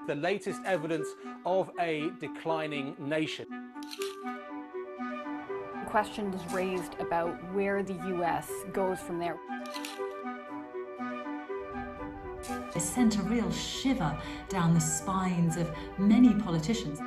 The latest evidence of a declining nation. Questions raised about where the U.S. goes from there. It sent a real shiver down the spines of many politicians.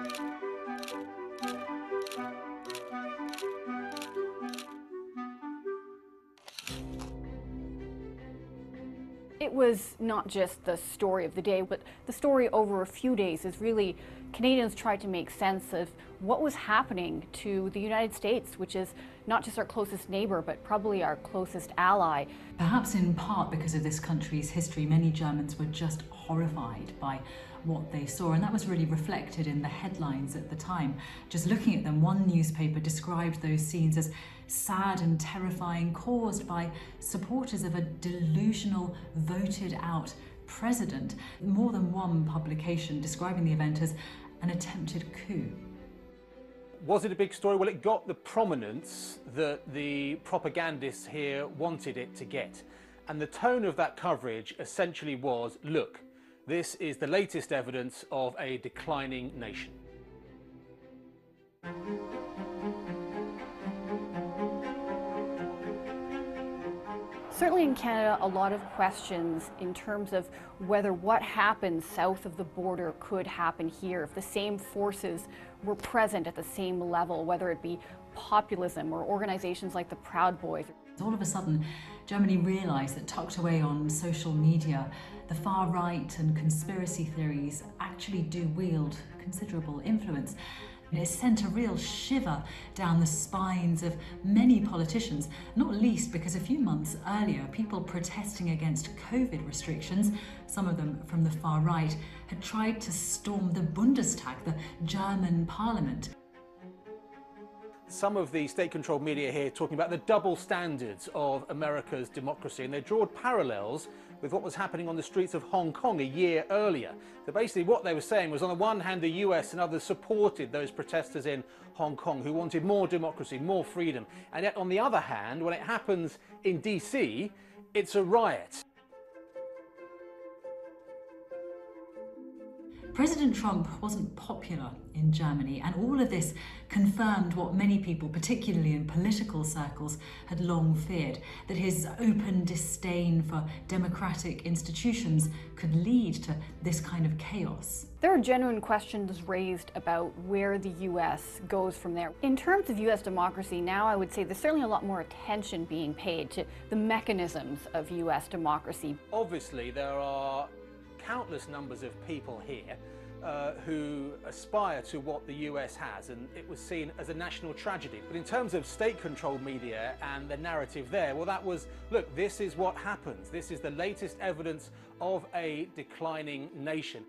It was not just the story of the day, but the story over a few days is really Canadians tried to make sense of what was happening to the United States, which is not just our closest neighbor, but probably our closest ally. Perhaps in part because of this country's history, many Germans were just horrified by what they saw, and that was really reflected in the headlines at the time. Just looking at them, one newspaper described those scenes as sad and terrifying, caused by supporters of a delusional, voted-out president. More than one publication describing the event as an attempted coup. Was it a big story? Well, it got the prominence that the propagandists here wanted it to get. And the tone of that coverage essentially was, look, this is the latest evidence of a declining nation. Certainly in Canada, a lot of questions in terms of whether what happened south of the border could happen here, if the same forces were present at the same level, whether it be populism or organizations like the Proud Boys. All of a sudden, Germany realised that tucked away on social media, the far right and conspiracy theories actually do wield considerable influence. It sent a real shiver down the spines of many politicians, not least because a few months earlier, people protesting against COVID restrictions, some of them from the far right, had tried to storm the Bundestag, the German parliament. Some of the state-controlled media here talking about the double standards of America's democracy, and they draw parallels with what was happening on the streets of Hong Kong a year earlier. So basically what they were saying was, on the one hand, the US and others supported those protesters in Hong Kong who wanted more democracy, more freedom, and yet on the other hand, when it happens in DC, it's a riot. President Trump wasn't popular in Germany, and all of this confirmed what many people, particularly in political circles, had long feared, that his open disdain for democratic institutions could lead to this kind of chaos. There are genuine questions raised about where the U.S. goes from there. In terms of U.S. democracy, now I would say there's certainly a lot more attention being paid to the mechanisms of U.S. democracy. Obviously, there are countless numbers of people here who aspire to what the US has, and it was seen as a national tragedy. But in terms of state-controlled media and the narrative there, well, that was, look, this is what happens. This is the latest evidence of a declining nation.